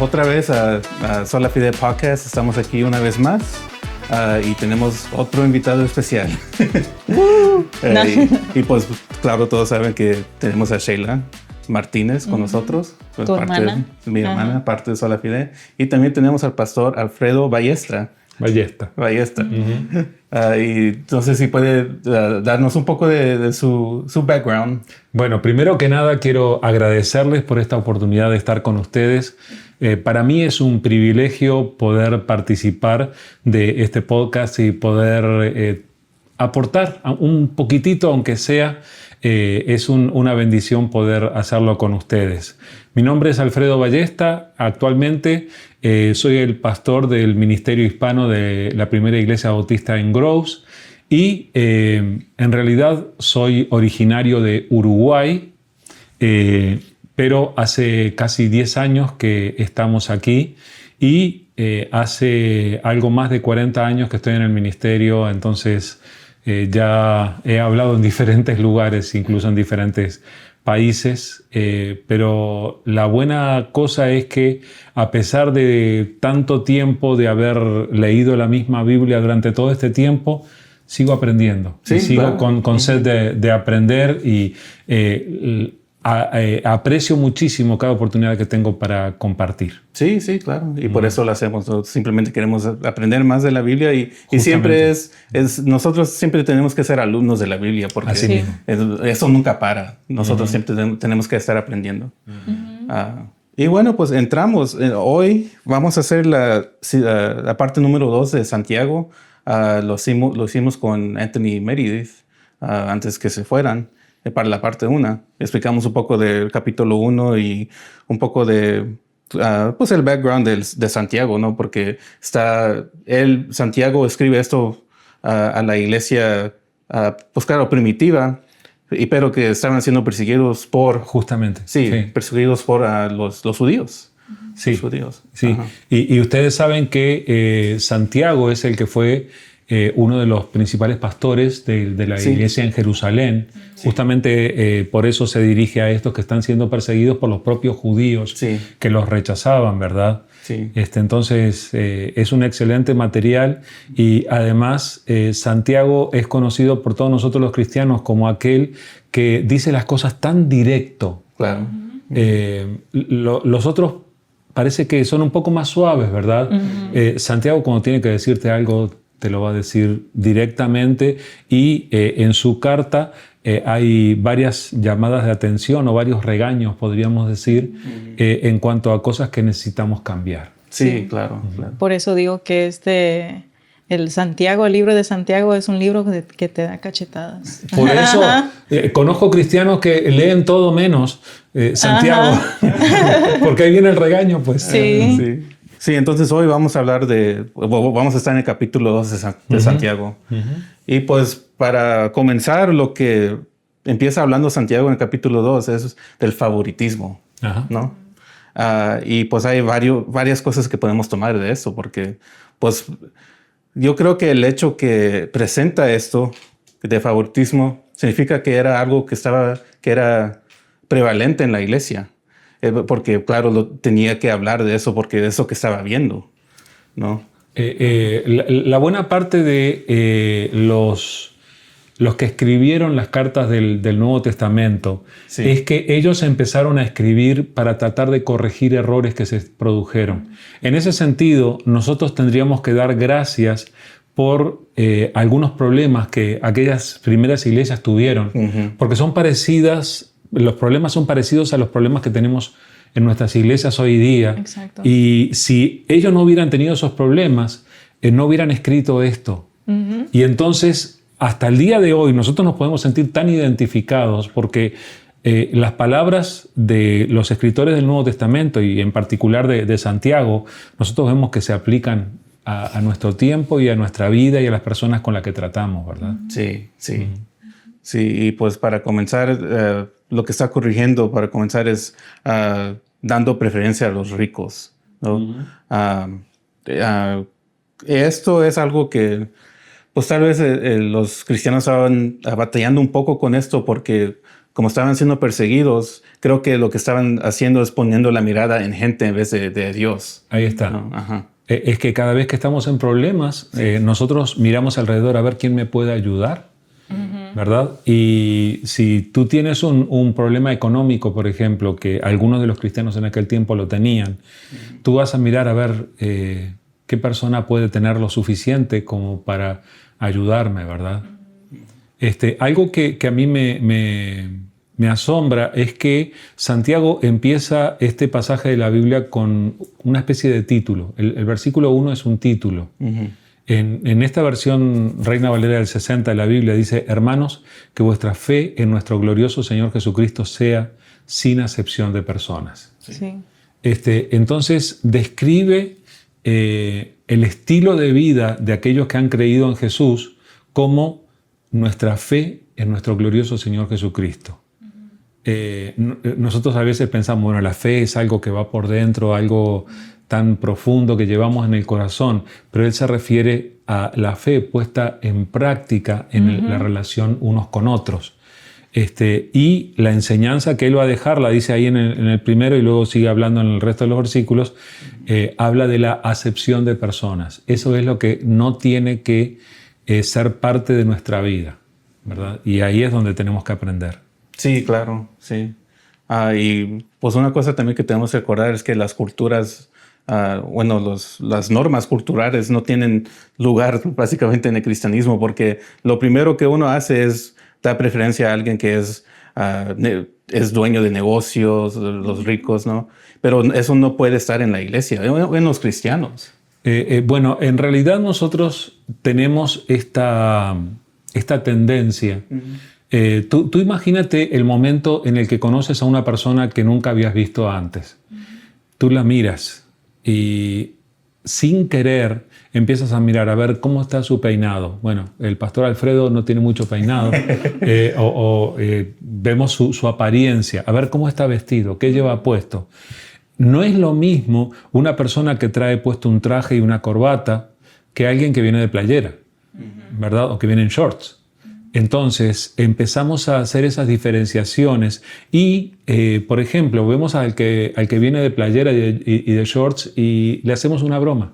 otra vez a Sola Fide Podcast. Estamos aquí una vez más y tenemos otro invitado especial. Y pues, claro, todos saben que tenemos a Sheila Martínez con nosotros. Pues, tu hermana. Mi hermana, parte de Sola Fide. Y también tenemos al pastor Alfredo Ballesta. Y no sé si puede darnos un poco de su background. Bueno, primero que nada quiero agradecerles por esta oportunidad de estar con ustedes. Para mí es un privilegio poder participar de este podcast y poder aportar un poquitito, aunque sea. Es una bendición poder hacerlo con ustedes. Mi nombre es Alfredo Ballesta. Actualmente soy el pastor del Ministerio Hispano de la Primera Iglesia Bautista en Groves y en realidad soy originario de Uruguay, pero hace casi 10 años que estamos aquí y hace algo más de 40 años que estoy en el ministerio, entonces ya he hablado en diferentes lugares, incluso en diferentes países, pero la buena cosa es que a pesar de tanto tiempo de haber leído la misma Biblia durante todo este tiempo, sigo aprendiendo. Sí, sigo claro. con sed de aprender y aprecio muchísimo cada oportunidad que tengo para compartir. Sí, claro. Y por eso lo hacemos. Simplemente queremos aprender más de la Biblia y siempre nosotros siempre tenemos que ser alumnos de la Biblia porque eso nunca para. Nosotros siempre tenemos que estar aprendiendo. Y bueno, pues entramos. Hoy vamos a hacer la parte número 2 de Santiago. Lo hicimos con Anthony Meredith antes que se fueran. Para la parte 1. Explicamos un poco del capítulo 1 y un poco de pues el background de Santiago, ¿no? Porque Santiago escribe esto a la iglesia, pues claro, primitiva, pero que estaban siendo perseguidos por... Justamente. Sí. Perseguidos por los judíos. Sí. Los judíos. Sí. Y ustedes saben que Santiago es el que fue uno de los principales pastores de la iglesia en Jerusalén. Justamente por eso se dirige a estos que están siendo perseguidos por los propios judíos que los rechazaban, ¿verdad? Sí. Entonces es un excelente material y además Santiago es conocido por todos nosotros los cristianos como aquel que dice las cosas tan directo. Claro. Los otros parece que son un poco más suaves, ¿verdad? Santiago cuando tiene que decirte algo te lo va a decir directamente y en su carta hay varias llamadas de atención o varios regaños, podríamos decir, en cuanto a cosas que necesitamos cambiar. Sí, claro. Por eso digo que el libro de Santiago es un libro que te da cachetadas. Por eso conozco cristianos que leen todo menos Santiago, porque ahí viene el regaño, pues. Sí, entonces hoy vamos a estar en el capítulo 2 de Santiago. Y pues para comenzar, lo que empieza hablando Santiago en el capítulo 2 es del favoritismo, ¿no? Y pues hay varias cosas que podemos tomar de eso, porque pues yo creo que el hecho que presenta esto de favoritismo significa que era algo que era prevalente en la iglesia. Porque, claro, tenía que hablar de eso porque de eso que estaba viendo, ¿no? La buena parte de los que escribieron las cartas del Nuevo Testamento es que ellos empezaron a escribir para tratar de corregir errores que se produjeron. En ese sentido, nosotros tendríamos que dar gracias por algunos problemas que aquellas primeras iglesias tuvieron, porque son parecidas. Los problemas son parecidos a los problemas que tenemos en nuestras iglesias hoy día. Exacto. Y si ellos no hubieran tenido esos problemas, no hubieran escrito esto. Y entonces, hasta el día de hoy, nosotros nos podemos sentir tan identificados porque las palabras de los escritores del Nuevo Testamento y en particular de Santiago, nosotros vemos que se aplican a nuestro tiempo y a nuestra vida y a las personas con las que tratamos, ¿verdad? Sí. Sí, y pues para comenzar, lo que está corrigiendo para comenzar es dando preferencia a los ricos, ¿no? Esto es algo que pues tal vez los cristianos estaban batallando un poco con esto porque como estaban siendo perseguidos, creo que lo que estaban haciendo es poniendo la mirada en gente en vez de Dios. Ahí está. ¿No? Ajá. Es que cada vez que estamos en problemas, nosotros miramos alrededor a ver quién me puede ayudar, ¿verdad? Y si tú tienes un problema económico, por ejemplo, que algunos de los cristianos en aquel tiempo lo tenían, tú vas a mirar a ver qué persona puede tener lo suficiente como para ayudarme, ¿verdad? Algo que a mí me asombra es que Santiago empieza este pasaje de la Biblia con una especie de título. El versículo 1 es un título. En esta versión Reina Valera del 60 de la Biblia dice: hermanos, que vuestra fe en nuestro glorioso Señor Jesucristo sea sin acepción de personas. Sí. Entonces describe el estilo de vida de aquellos que han creído en Jesús como nuestra fe en nuestro glorioso Señor Jesucristo. Nosotros a veces pensamos, bueno, la fe es algo que va por dentro, algo tan profundo que llevamos en el corazón, pero él se refiere a la fe puesta en práctica en la relación unos con otros. Y la enseñanza que él va a dejar, la dice ahí en el primero y luego sigue hablando en el resto de los versículos, habla de la acepción de personas. Eso es lo que no tiene que ser parte de nuestra vida, ¿verdad? Y ahí es donde tenemos que aprender. Sí, claro, sí. Y pues una cosa también que tenemos que recordar es que las culturas, las normas culturales no tienen lugar básicamente en el cristianismo, porque lo primero que uno hace es dar preferencia a alguien que es dueño de negocios, los ricos, ¿no? Pero eso no puede estar en la iglesia, en los cristianos. Bueno, en realidad nosotros tenemos esta tendencia. Tú imagínate el momento en el que conoces a una persona que nunca habías visto antes. Tú la miras y sin querer empiezas a mirar a ver cómo está su peinado. Bueno, el pastor Alfredo no tiene mucho peinado. Vemos su apariencia, a ver cómo está vestido, qué lleva puesto. No es lo mismo una persona que trae puesto un traje y una corbata que alguien que viene de playera, ¿verdad? O que viene en shorts. Entonces empezamos a hacer esas diferenciaciones y, por ejemplo, vemos al que viene de playera y de shorts y le hacemos una broma.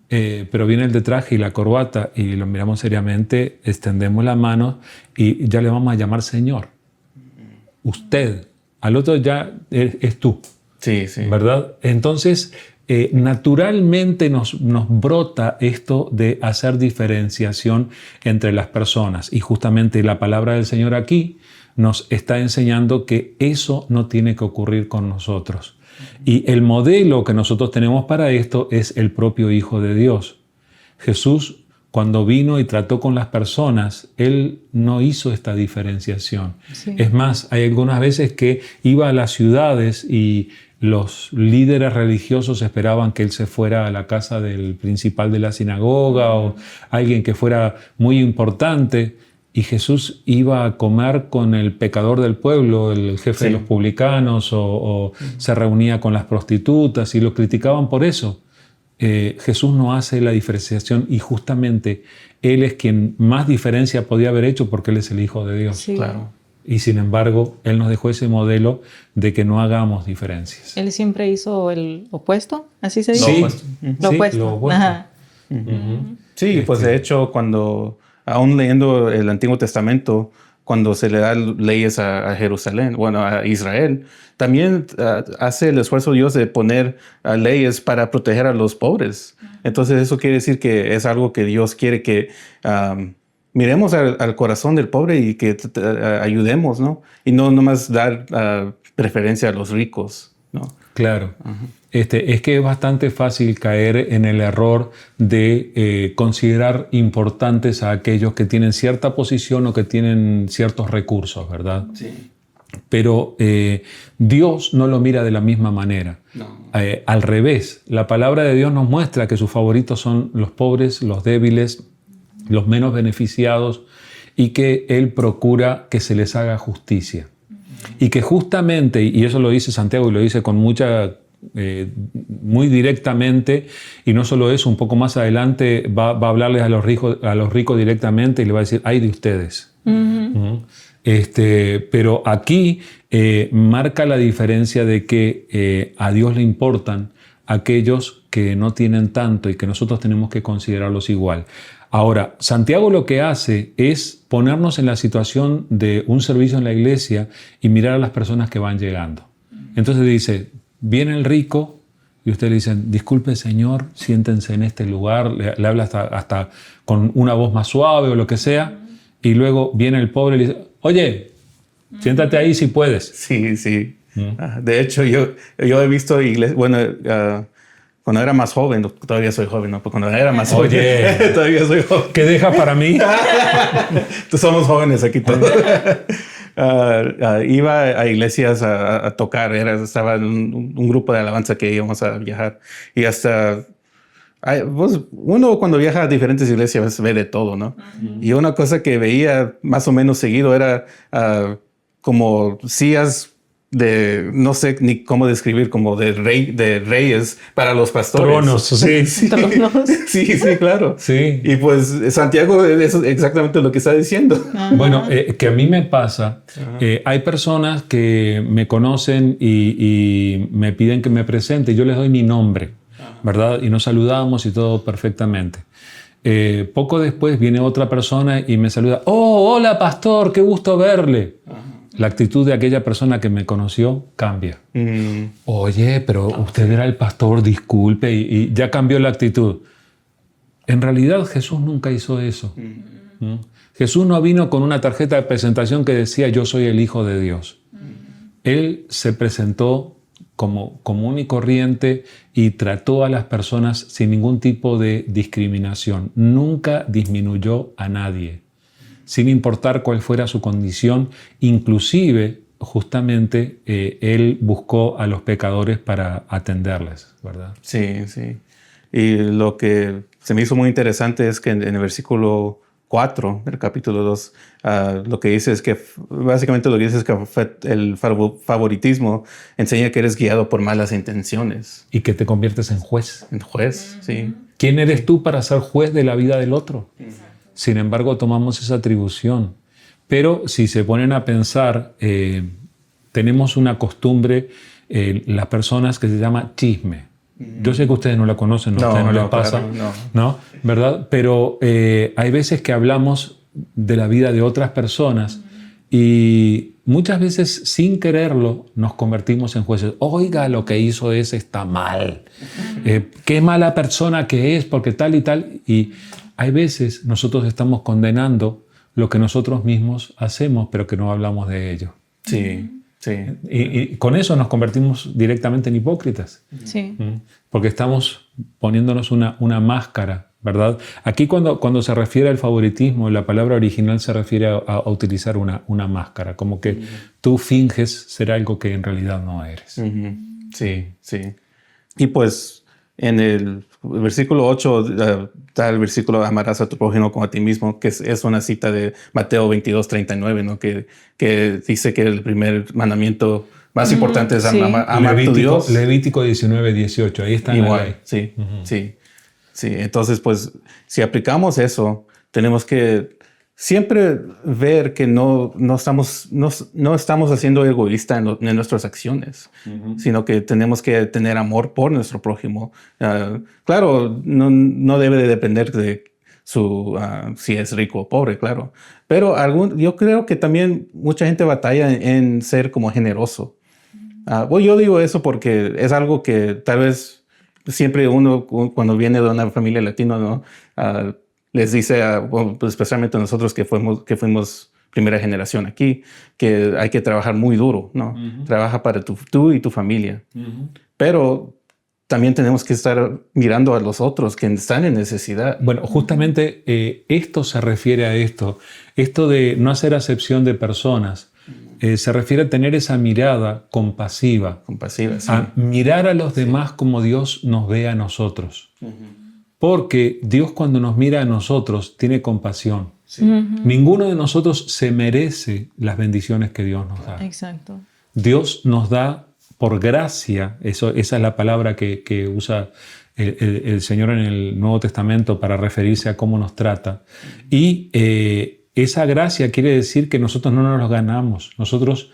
Pero viene el de traje y la corbata y lo miramos seriamente, extendemos la mano y ya le vamos a llamar señor. Usted. Al otro ya es tú. Sí, sí. ¿Verdad? Entonces, naturalmente nos brota esto de hacer diferenciación entre las personas. Y justamente la palabra del Señor aquí nos está enseñando que eso no tiene que ocurrir con nosotros. Y el modelo que nosotros tenemos para esto es el propio Hijo de Dios. Jesús, cuando vino y trató con las personas, Él no hizo esta diferenciación. Sí. Es más, hay algunas veces que iba a las ciudades y los líderes religiosos esperaban que Él se fuera a la casa del principal de la sinagoga o alguien que fuera muy importante. Y Jesús iba a comer con el pecador del pueblo, el jefe de los publicanos, o se reunía con las prostitutas y lo criticaban por eso. Jesús no hace la diferenciación y justamente Él es quien más diferencia podía haber hecho porque Él es el Hijo de Dios. Sí. Claro. Y sin embargo, Él nos dejó ese modelo de que no hagamos diferencias. Él siempre hizo el opuesto, ¿así se dice? Sí, lo opuesto. Lo opuesto. Ajá. Sí, pues de hecho, aún leyendo el Antiguo Testamento, cuando se le da leyes a Jerusalén, a Israel, también hace el esfuerzo Dios de poner leyes para proteger a los pobres. Entonces eso quiere decir que es algo que Dios quiere que miremos al corazón del pobre y que ayudemos, ¿no? Y no nomás dar preferencia a los ricos, ¿no? Claro. Es que es bastante fácil caer en el error de considerar importantes a aquellos que tienen cierta posición o que tienen ciertos recursos, ¿verdad? Sí. Pero Dios no lo mira de la misma manera. No. Al revés, la palabra de Dios nos muestra que sus favoritos son los pobres, los débiles, los menos beneficiados y que Él procura que se les haga justicia. Y que justamente, y eso lo dice Santiago y lo dice con muy directamente, y no solo eso, un poco más adelante va a hablarles a los ricos directamente y le va a decir, ay de ustedes. Pero aquí marca la diferencia de que a Dios le importan aquellos que no tienen tanto y que nosotros tenemos que considerarlos igual. Ahora, Santiago lo que hace es ponernos en la situación de un servicio en la iglesia y mirar a las personas que van llegando. Entonces dice, viene el rico y ustedes le dicen, disculpe señor, siéntense en este lugar, le habla hasta con una voz más suave o lo que sea, y luego viene el pobre y le dice, oye, siéntate ahí si puedes. Sí, sí. De hecho, yo he visto iglesias, bueno, cuando era más joven, todavía soy joven, ¿no? Pero cuando era más joven, todavía soy joven. ¿Qué dejas para mí? Somos jóvenes aquí todos. Iba a iglesias a tocar, estaba en un grupo de alabanza que íbamos a viajar y hasta... pues, uno cuando viaja a diferentes iglesias ve de todo, ¿no? Y una cosa que veía más o menos seguido era como sillas de, no sé ni cómo describir, como de reyes para los pastores. Tronos, sí. Sí, Tronos. sí, claro. Sí. Y pues Santiago es exactamente lo que está diciendo. Bueno, que a mí me pasa, hay personas que me conocen y me piden que me presente, yo les doy mi nombre, ¿verdad? Y nos saludamos y todo perfectamente. Poco después viene otra persona y me saluda, oh, hola pastor, qué gusto verle. La actitud de aquella persona que me conoció cambia. Oye, pero usted era el pastor, disculpe, y ya cambió la actitud. En realidad Jesús nunca hizo eso. Jesús no vino con una tarjeta de presentación que decía yo soy el Hijo de Dios. Él se presentó como común y corriente y trató a las personas sin ningún tipo de discriminación. Nunca disminuyó a nadie, sin importar cuál fuera su condición. Inclusive, justamente, Él buscó a los pecadores para atenderles, ¿verdad? Sí, sí. Y lo que se me hizo muy interesante es que en el versículo 4 del capítulo 2, lo que dice es que, básicamente lo que dice es que el favoritismo enseña que eres guiado por malas intenciones. Y que te conviertes en juez. En juez, sí. ¿Quién eres tú para ser juez de la vida del otro? Sin embargo, tomamos esa atribución. Pero si se ponen a pensar, tenemos una costumbre, las personas, que se llama chisme. Yo sé que ustedes no la conocen, a ustedes no les pasa, claro, ¿no? ¿Verdad? Pero hay veces que hablamos de la vida de otras personas y muchas veces sin quererlo nos convertimos en jueces. Oiga, lo que hizo ese está mal. Qué mala persona que es porque tal y tal. Y hay veces nosotros estamos condenando lo que nosotros mismos hacemos, pero que no hablamos de ello. Sí, sí. Y con eso nos convertimos directamente en hipócritas. Sí. Porque estamos poniéndonos una máscara, ¿verdad? Aquí cuando se refiere al favoritismo, la palabra original se refiere a utilizar una máscara, como que tú finges ser algo que en realidad no eres. Sí, sí. Y pues en el versículo 8 está el versículo amarás a tu prójimo como a ti mismo, que es una cita de Mateo 22:39, ¿no? Que dice que el primer mandamiento más importante es amar a tu Dios. Levítico 19:18, ahí está. Igual, sí, sí. Entonces, pues, si aplicamos eso, tenemos que siempre ver que no estamos haciendo egoísta en nuestras acciones, sino que tenemos que tener amor por nuestro prójimo. Claro, no debe de depender de si es rico o pobre, claro. Pero yo creo que también mucha gente batalla en ser como generoso. Bueno, yo digo eso porque es algo que tal vez siempre uno, cuando viene de una familia latina, ¿no? Les dice, pues especialmente nosotros que fuimos primera generación aquí, que hay que trabajar muy duro, ¿no? Trabaja para tú y tu familia. Pero también tenemos que estar mirando a los otros que están en necesidad. Bueno, justamente esto se refiere a esto de no hacer acepción de personas. Se refiere a tener esa mirada compasiva. Compasiva, sí. A mirar a los demás como Dios nos ve a nosotros. Porque Dios, cuando nos mira a nosotros, tiene compasión. Sí. Ninguno de nosotros se merece las bendiciones que Dios nos da. Exacto. Dios nos da por gracia, esa es la palabra que usa el Señor en el Nuevo Testamento para referirse a cómo nos trata. Y esa gracia quiere decir que nosotros no nos lo ganamos. Nosotros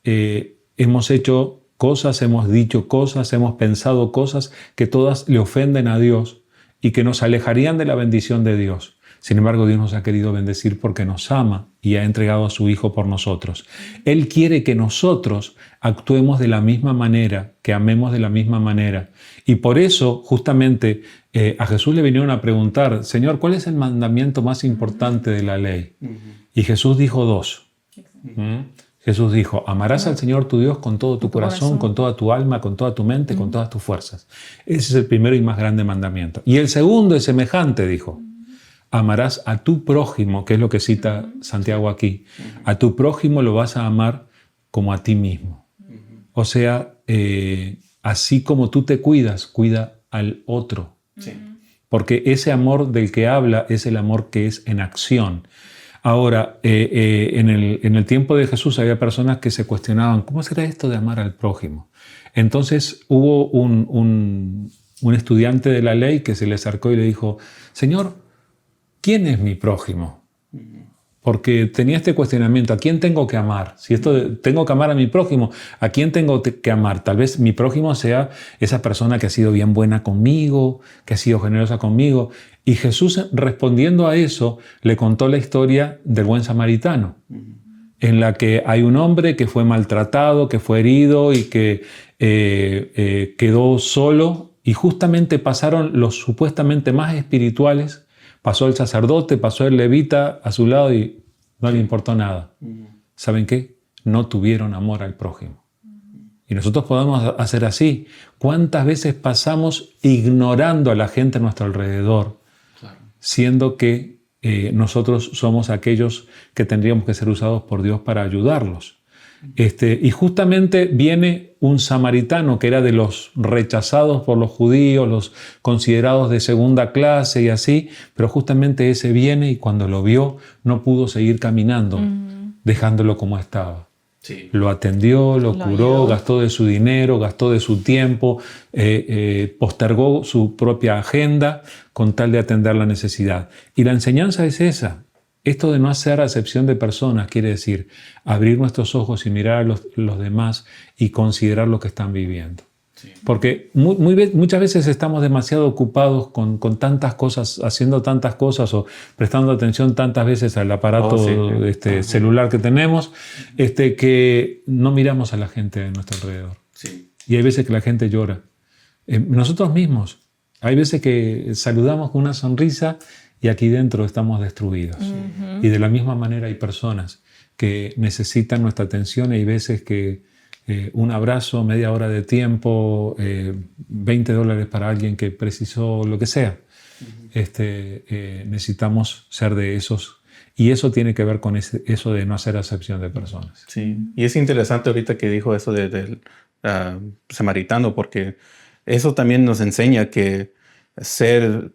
hemos hecho cosas, hemos dicho cosas, hemos pensado cosas que todas le ofenden a Dios y que nos alejarían de la bendición de Dios. Sin embargo, Dios nos ha querido bendecir porque nos ama y ha entregado a su Hijo por nosotros. Él quiere que nosotros actuemos de la misma manera, que amemos de la misma manera. Y por eso, justamente, a Jesús le vinieron a preguntar, Señor, ¿cuál es el mandamiento más importante de la ley? Y Jesús dijo 2. Jesús dijo, amarás al Señor tu Dios con todo tu corazón, con toda tu alma, con toda tu mente, con todas tus fuerzas. Ese es el primero y más grande mandamiento. Y el segundo es semejante, dijo. Amarás a tu prójimo, que es lo que cita Santiago aquí. A tu prójimo lo vas a amar como a ti mismo. O sea, así como tú te cuidas, cuida al otro. Sí. Porque ese amor del que habla es el amor que es en acción. Ahora, en el tiempo de Jesús había personas que se cuestionaban, ¿cómo será esto de amar al prójimo? Entonces hubo un estudiante de la ley que se le acercó y le dijo, Señor, ¿quién es mi prójimo? Porque tenía este cuestionamiento, ¿a quién tengo que amar? Si tengo que amar a mi prójimo, ¿a quién tengo que amar? Tal vez mi prójimo sea esa persona que ha sido bien buena conmigo, que ha sido generosa conmigo. Y Jesús, respondiendo a eso, le contó la historia del buen samaritano, en la que hay un hombre que fue maltratado, que fue herido y que quedó solo. Y justamente pasaron los supuestamente más espirituales. Pasó el sacerdote, pasó el levita a su lado y no le importó nada. ¿Saben qué? No tuvieron amor al prójimo. Y nosotros podemos hacer así. ¿Cuántas veces pasamos ignorando a la gente a nuestro alrededor, siendo que nosotros somos aquellos que tendríamos que ser usados por Dios para ayudarlos? Y justamente viene un samaritano que era de los rechazados por los judíos, los considerados de segunda clase y así, pero justamente ese viene y cuando lo vio no pudo seguir caminando, dejándolo como estaba. Sí. Lo atendió, lo curó, ayudó. Gastó de su dinero, gastó de su tiempo, postergó su propia agenda con tal de atender la necesidad. Y la enseñanza es esa. Esto de no hacer acepción de personas quiere decir abrir nuestros ojos y mirar a los demás y considerar lo que están viviendo. Sí. Porque muchas veces estamos demasiado ocupados con tantas cosas, haciendo tantas cosas o prestando atención tantas veces al aparato celular que tenemos, que no miramos a la gente de nuestro alrededor. Sí. Y hay veces que la gente llora. Nosotros mismos, hay veces que saludamos con una sonrisa y aquí dentro estamos destruidos. Y de la misma manera hay personas que necesitan nuestra atención y hay veces que un abrazo, media hora de tiempo, $20 para alguien que precisó lo que sea. Necesitamos ser de esos. Y eso tiene que ver con eso de no hacer acepción de personas. Sí, y es interesante ahorita que dijo eso del samaritano, porque eso también nos enseña que ser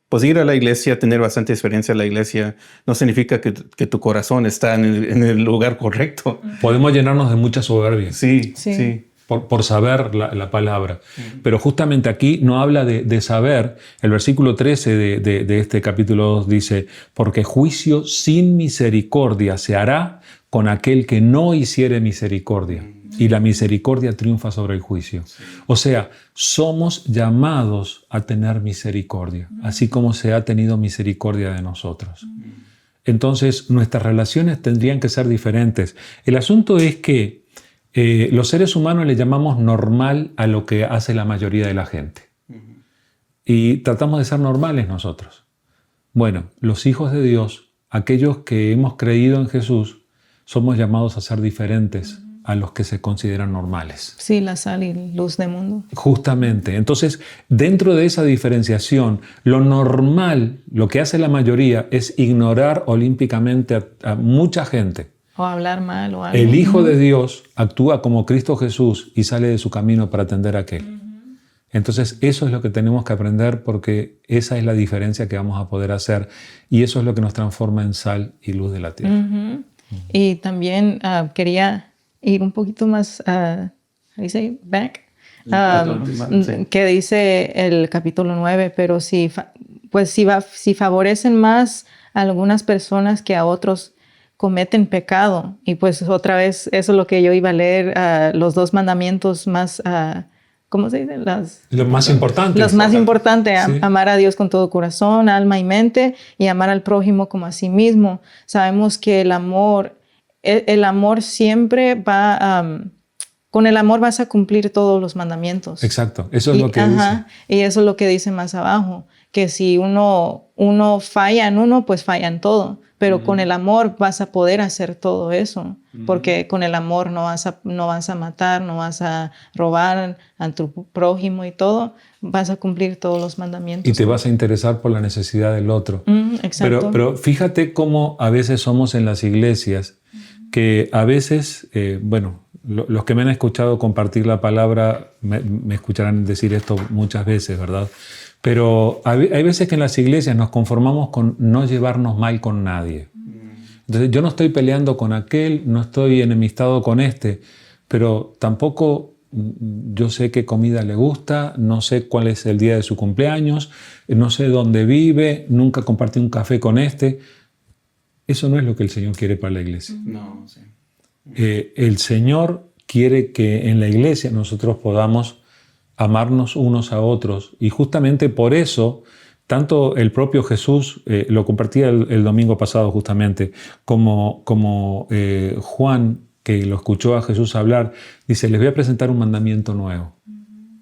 pues ir a la iglesia, tener bastante experiencia en la iglesia, no significa que tu corazón está en el lugar correcto. Podemos llenarnos de mucha soberbia. Sí. Por saber la palabra. Pero justamente aquí no habla de saber. El versículo 13 de este capítulo 2 dice, porque juicio sin misericordia se hará con aquel que no hiciere misericordia. Y la misericordia triunfa sobre el juicio. Sí. O sea, somos llamados a tener misericordia, así como se ha tenido misericordia de nosotros. Entonces, nuestras relaciones tendrían que ser diferentes. El asunto es que los seres humanos le llamamos normal a lo que hace la mayoría de la gente. Y tratamos de ser normales nosotros. Bueno, los hijos de Dios, aquellos que hemos creído en Jesús, somos llamados a ser diferentes a los que se consideran normales. Sí, la sal y luz del mundo. Justamente. Entonces, dentro de esa diferenciación, lo normal, lo que hace la mayoría, es ignorar olímpicamente a mucha gente. O hablar mal o algo. El Hijo de Dios actúa como Cristo Jesús y sale de su camino para atender a aquel. Entonces, eso es lo que tenemos que aprender porque esa es la diferencia que vamos a poder hacer y eso es lo que nos transforma en sal y luz de la tierra. Y también quería ir un poquito más, back, que dice el capítulo 9, pero si favorecen más algunas personas que a otros cometen pecado. Y pues otra vez, eso es lo que yo iba a leer, los 2 mandamientos más, ¿cómo se dice? Los más importantes. Los más importantes, Sí. amar a Dios con todo corazón, alma y mente, y amar al prójimo como a sí mismo. Sabemos que el amor siempre va, con el amor vas a cumplir todos los mandamientos. Exacto, eso es lo que dice. Y eso es lo que dice más abajo, que si uno falla en uno, pues falla en todo. Pero con el amor vas a poder hacer todo eso, porque con el amor no vas a matar, no vas a robar a tu prójimo y todo, vas a cumplir todos los mandamientos. Y te vas a interesar por la necesidad del otro. Exacto. Pero fíjate cómo a veces somos en las iglesias, que a veces, los que me han escuchado compartir la palabra me escucharán decir esto muchas veces, ¿verdad? Pero hay veces que en las iglesias nos conformamos con no llevarnos mal con nadie. Entonces yo no estoy peleando con aquel, no estoy enemistado con este, pero tampoco yo sé qué comida le gusta, no sé cuál es el día de su cumpleaños, no sé dónde vive, nunca compartí un café con este. Eso no es lo que el Señor quiere para la iglesia. No, sí. El Señor quiere que en la iglesia nosotros podamos amarnos unos a otros, y justamente por eso tanto el propio Jesús, lo compartía el domingo pasado justamente, como Juan, que lo escuchó a Jesús hablar, dice: les voy a presentar un mandamiento nuevo.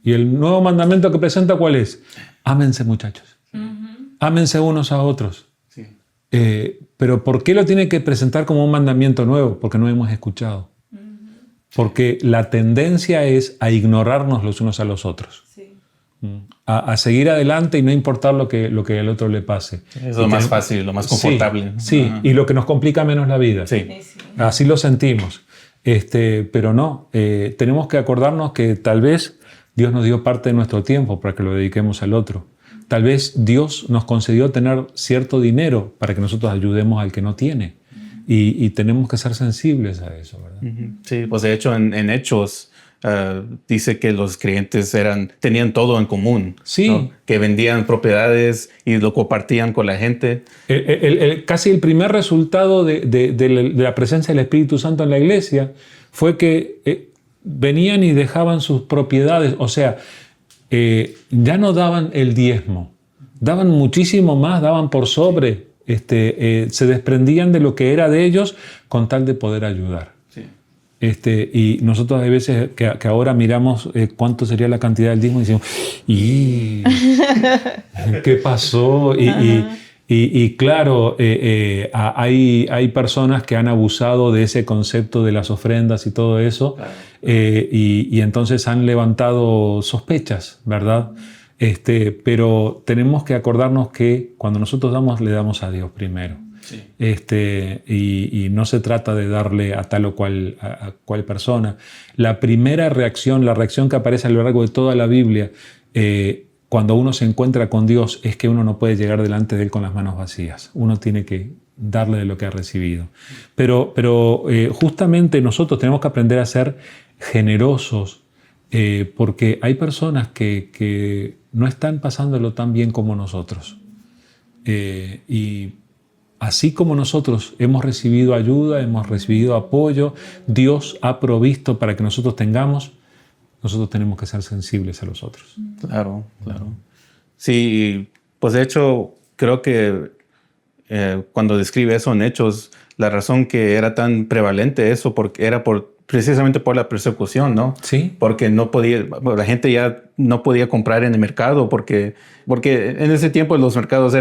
Y el nuevo mandamiento que presenta, ¿cuál es? Ámense, muchachos. Ámense unos a otros. Sí. Pero ¿por qué lo tiene que presentar como un mandamiento nuevo? Porque no hemos escuchado. Porque la tendencia es a ignorarnos los unos a los otros. Sí. A seguir adelante y no importar lo que al otro le pase. Es lo más fácil, lo más confortable. Sí, y lo que nos complica menos la vida. Sí. Así lo sentimos. Pero no, tenemos que acordarnos que tal vez Dios nos dio parte de nuestro tiempo para que lo dediquemos al otro. Tal vez Dios nos concedió tener cierto dinero para que nosotros ayudemos al que no tiene. Y tenemos que ser sensibles a eso, ¿verdad? Sí, pues de hecho en Hechos dice que los creyentes tenían todo en común. Sí. ¿No? Que vendían propiedades y lo compartían con la gente. Casi el primer resultado de la presencia del Espíritu Santo en la iglesia fue que venían y dejaban sus propiedades. O sea, ya no daban el diezmo, daban muchísimo más, daban por sobre. Se desprendían de lo que era de ellos con tal de poder ayudar. Sí. Y nosotros hay veces que ahora miramos cuánto sería la cantidad del diezmo y decimos: ¿y qué pasó? Y claro, hay personas que han abusado de ese concepto de las ofrendas y todo eso. Claro. Y entonces han levantado sospechas, ¿verdad? Pero tenemos que acordarnos que cuando nosotros damos, le damos a Dios primero. Sí. Y no se trata de darle a tal o cual, a cual persona. La primera reacción, la reacción que aparece a lo largo de toda la Biblia, cuando uno se encuentra con Dios, es que uno no puede llegar delante de Él con las manos vacías. Uno tiene que darle de lo que ha recibido. Pero justamente nosotros tenemos que aprender a ser generosos, porque hay personas que no están pasándolo tan bien como nosotros. Y así como nosotros hemos recibido ayuda, hemos recibido apoyo, Dios ha provisto para que nosotros tengamos, nosotros tenemos que ser sensibles a los otros. Claro, claro. Sí, pues de hecho, creo que cuando describe eso en Hechos, la razón que era tan prevalente eso era precisamente por la persecución, ¿no? Sí. Porque la gente ya no podía comprar en el mercado porque en ese tiempo los mercados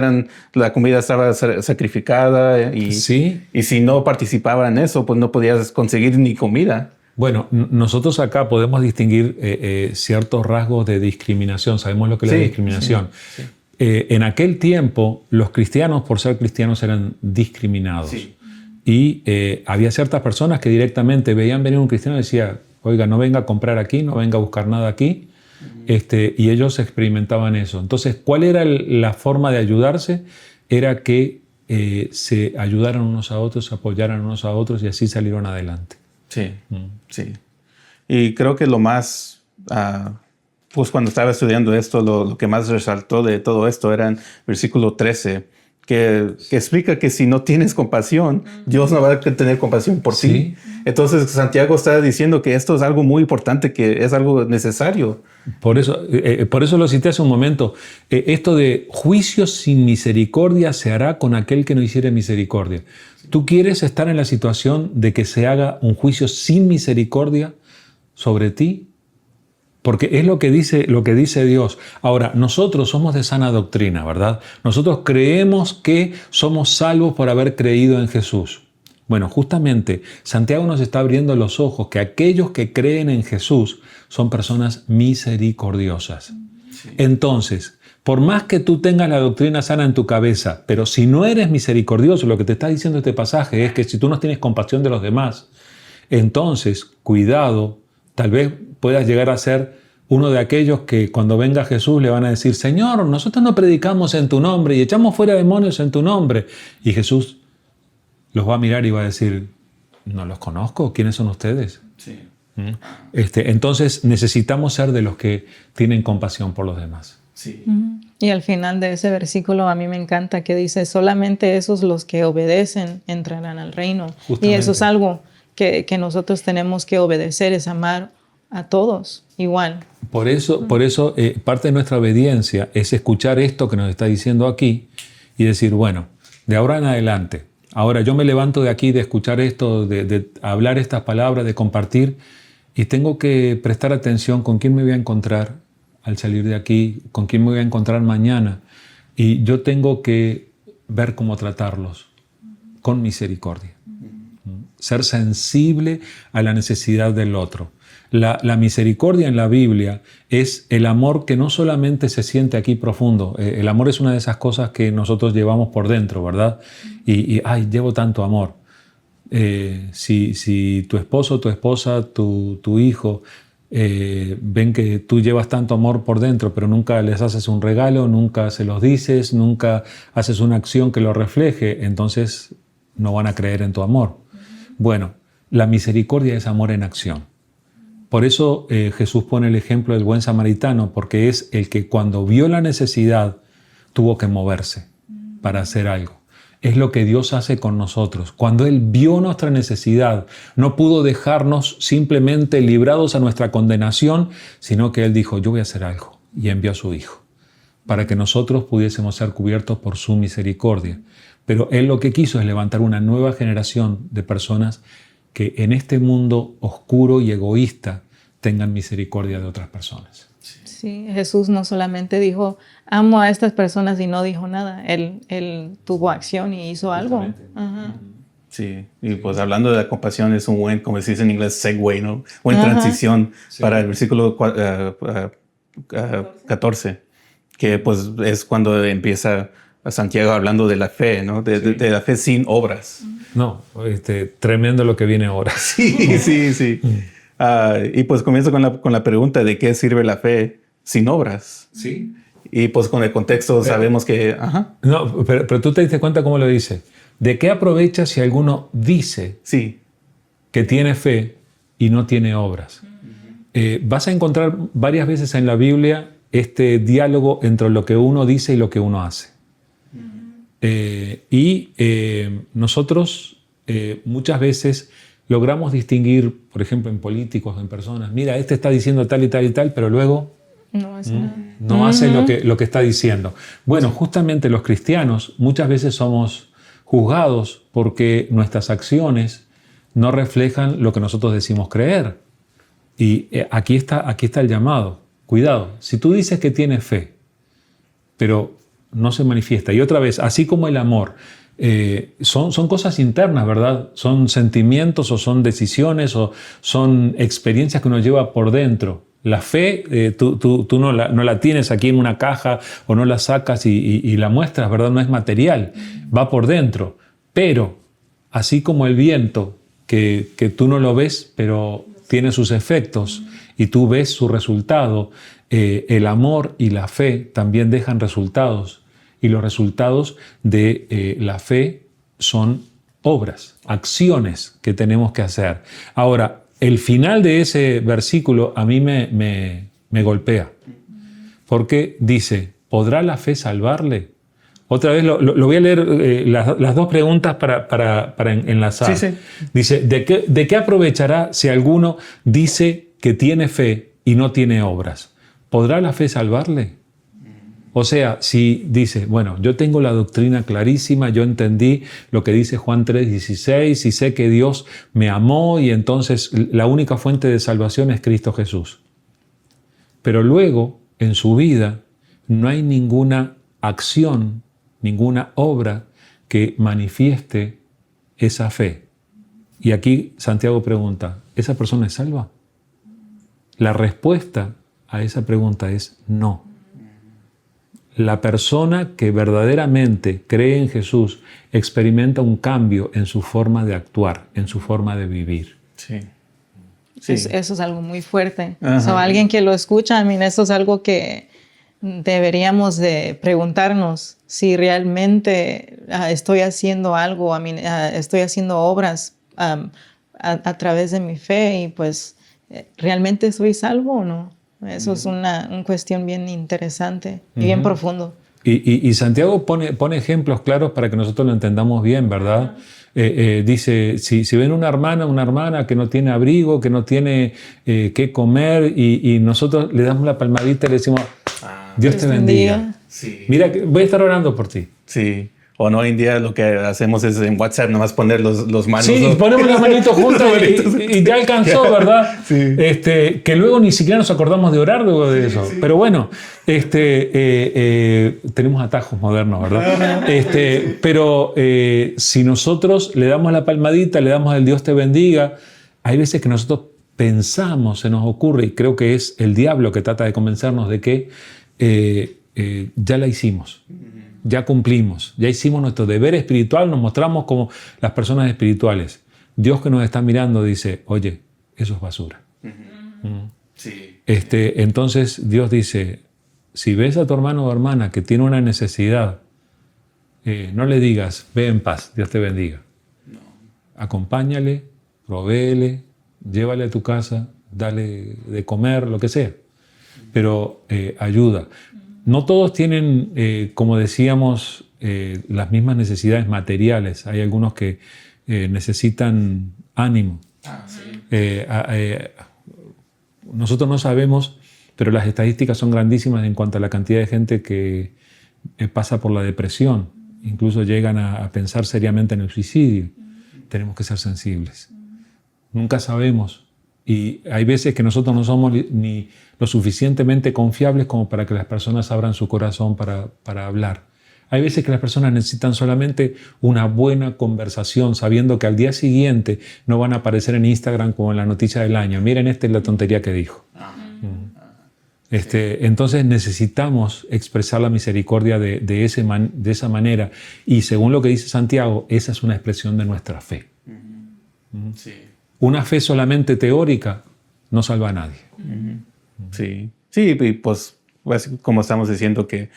la comida estaba sacrificada y si no participaba en eso, pues no podías conseguir ni comida. Bueno, nosotros acá podemos distinguir ciertos rasgos de discriminación. Sabemos lo que es la discriminación. Sí. En aquel tiempo, los cristianos, por ser cristianos, eran discriminados. Sí. Y había ciertas personas que directamente veían venir un cristiano y decían: oiga, no venga a comprar aquí, no venga a buscar nada aquí. Y ellos experimentaban eso. Entonces, ¿cuál era la forma de ayudarse? Era que se ayudaran unos a otros, se apoyaran unos a otros y así salieron adelante. Sí, sí. Y creo que lo más, pues cuando estaba estudiando esto, lo que más resaltó de todo esto era en versículo 13, que explica que si no tienes compasión, Dios no va a tener compasión por ti. Entonces Santiago está diciendo que esto es algo muy importante, que es algo necesario. Por eso lo cité hace un momento. Esto de juicio sin misericordia se hará con aquel que no hiciere misericordia. ¿Tú quieres estar en la situación de que se haga un juicio sin misericordia sobre ti? Porque es lo que dice Dios. Ahora, nosotros somos de sana doctrina, ¿verdad? Nosotros creemos que somos salvos por haber creído en Jesús. Bueno, justamente Santiago nos está abriendo los ojos que aquellos que creen en Jesús son personas misericordiosas. Sí. Entonces, por más que tú tengas la doctrina sana en tu cabeza, pero si no eres misericordioso, lo que te está diciendo este pasaje es que si tú no tienes compasión de los demás, entonces, cuidado, tal vez puedas llegar a ser uno de aquellos que cuando venga Jesús le van a decir, Señor, nosotros no predicamos en tu nombre y echamos fuera demonios en tu nombre. Y Jesús los va a mirar y va a decir, no los conozco, ¿quiénes son ustedes? Sí. Entonces necesitamos ser de los que tienen compasión por los demás. Sí. Y al final de ese versículo a mí me encanta que dice, solamente esos los que obedecen entrarán al reino. Justamente. Y eso es algo que nosotros tenemos que obedecer, es amar a todos igual. Por eso parte de nuestra obediencia es escuchar esto que nos está diciendo aquí y decir, bueno, de ahora en adelante, ahora yo me levanto de aquí de escuchar esto, de hablar estas palabras, de compartir, y tengo que prestar atención con quién me voy a encontrar al salir de aquí, con quién me voy a encontrar mañana, y yo tengo que ver cómo tratarlos con misericordia. Ser sensible a la necesidad del otro. La misericordia en la Biblia es el amor que no solamente se siente aquí profundo. El amor es una de esas cosas que nosotros llevamos por dentro, ¿verdad? Y llevo tanto amor. Si tu esposo, tu esposa, tu hijo ven que tú llevas tanto amor por dentro, pero nunca les haces un regalo, nunca se los dices, nunca haces una acción que lo refleje, entonces no van a creer en tu amor. Bueno, la misericordia es amor en acción. Por eso Jesús pone el ejemplo del buen samaritano, porque es el que cuando vio la necesidad tuvo que moverse para hacer algo. Es lo que Dios hace con nosotros. Cuando Él vio nuestra necesidad, no pudo dejarnos simplemente librados a nuestra condenación, sino que Él dijo, yo voy a hacer algo, y envió a su Hijo, para que nosotros pudiésemos ser cubiertos por su misericordia. Pero Él lo que quiso es levantar una nueva generación de personas que en este mundo oscuro y egoísta tengan misericordia de otras personas. Sí, Jesús no solamente dijo, amo a estas personas y no dijo nada. Él tuvo acción y hizo algo. Ajá. Sí, y pues hablando de la compasión es un buen, como se dice en inglés, segue, ¿no? Buena transición para el versículo 14, que pues es cuando empieza Santiago hablando de la fe, ¿no? De la fe sin obras. No, tremendo lo que viene ahora. Sí. Y pues comienzo con la pregunta de qué sirve la fe sin obras. Sí. Y pues con el contexto sabemos que... Ajá. No, pero tú te diste cuenta cómo lo dice. ¿De qué aprovecha si alguno dice que tiene fe y no tiene obras? Vas a encontrar varias veces en la Biblia este diálogo entre lo que uno dice y lo que uno hace. Nosotros muchas veces logramos distinguir, por ejemplo, en políticos, en personas, mira, este está diciendo tal y tal y tal, pero luego no hace lo que está diciendo. Bueno, justamente los cristianos muchas veces somos juzgados porque nuestras acciones no reflejan lo que nosotros decimos creer. Y aquí está el llamado. Cuidado, si tú dices que tienes fe, pero no se manifiesta. Y otra vez, así como el amor, son cosas internas, ¿verdad? Son sentimientos o son decisiones o son experiencias que uno lleva por dentro. La fe, tú no la tienes aquí en una caja o no la sacas y la muestras, ¿verdad? No es material, va por dentro. Pero, así como el viento, que tú no lo ves, pero tiene sus efectos y tú ves su resultado, el amor y la fe también dejan resultados. Y los resultados de la fe son obras, acciones que tenemos que hacer. Ahora, el final de ese versículo a mí me golpea, porque dice, ¿podrá la fe salvarle? Otra vez lo voy a leer las dos preguntas para enlazar. Sí. Dice, ¿de qué aprovechará si alguno dice que tiene fe y no tiene obras? ¿Podrá la fe salvarle? O sea, si dice, bueno, yo tengo la doctrina clarísima, yo entendí lo que dice Juan 3:16 y sé que Dios me amó y entonces la única fuente de salvación es Cristo Jesús. Pero luego, en su vida, no hay ninguna acción, ninguna obra que manifieste esa fe. Y aquí Santiago pregunta, ¿esa persona es salva? La respuesta a esa pregunta es no. La persona que verdaderamente cree en Jesús experimenta un cambio en su forma de actuar, en su forma de vivir. Sí. Eso es algo muy fuerte. Alguien que lo escucha, eso es algo que deberíamos de preguntarnos si realmente estoy haciendo algo, estoy haciendo obras a través de mi fe y pues ¿realmente soy salvo o no? Eso es una cuestión bien interesante y bien profundo. Y Santiago pone ejemplos claros para que nosotros lo entendamos bien, ¿verdad? Dice, si ven una hermana que no tiene abrigo, que no tiene qué comer y nosotros le damos la palmadita y le decimos, Dios te bendiga. Sí. Mira, voy a estar orando por ti. Sí. O no, hoy en día lo que hacemos es en WhatsApp nomás poner los manos. Sí, ponemos las manitos juntas y ya alcanzó, ¿verdad? Sí. Que luego ni siquiera nos acordamos de orar luego de eso. Sí. Pero bueno, tenemos atajos modernos, ¿verdad? Pero si nosotros le damos la palmadita, le damos el Dios te bendiga, hay veces que nosotros pensamos, se nos ocurre, y creo que es el diablo que trata de convencernos de que ya la hicimos. Ya cumplimos, ya hicimos nuestro deber espiritual, nos mostramos como las personas espirituales. Dios que nos está mirando dice, oye, eso es basura. Sí. Entonces Dios dice, si ves a tu hermano o hermana que tiene una necesidad, no le digas, ve en paz, Dios te bendiga. No. Acompáñale, provéele, llévale a tu casa, dale de comer, lo que sea. Pero ayuda. No todos tienen, como decíamos, las mismas necesidades materiales. Hay algunos que necesitan ánimo. Sí. Nosotros no sabemos, pero las estadísticas son grandísimas en cuanto a la cantidad de gente que pasa por la depresión. Incluso llegan a pensar seriamente en el suicidio. Tenemos que ser sensibles. Nunca sabemos. Y hay veces que nosotros no somos ni lo suficientemente confiables como para que las personas abran su corazón para hablar. Hay veces que las personas necesitan solamente una buena conversación, sabiendo que al día siguiente no van a aparecer en Instagram como en la noticia del año. Miren, esta es la tontería que dijo. Entonces necesitamos expresar la misericordia de esa manera. Y según lo que dice Santiago, esa es una expresión de nuestra fe. Sí. Una fe solamente teórica no salva a nadie. Sí, y pues como estamos diciendo que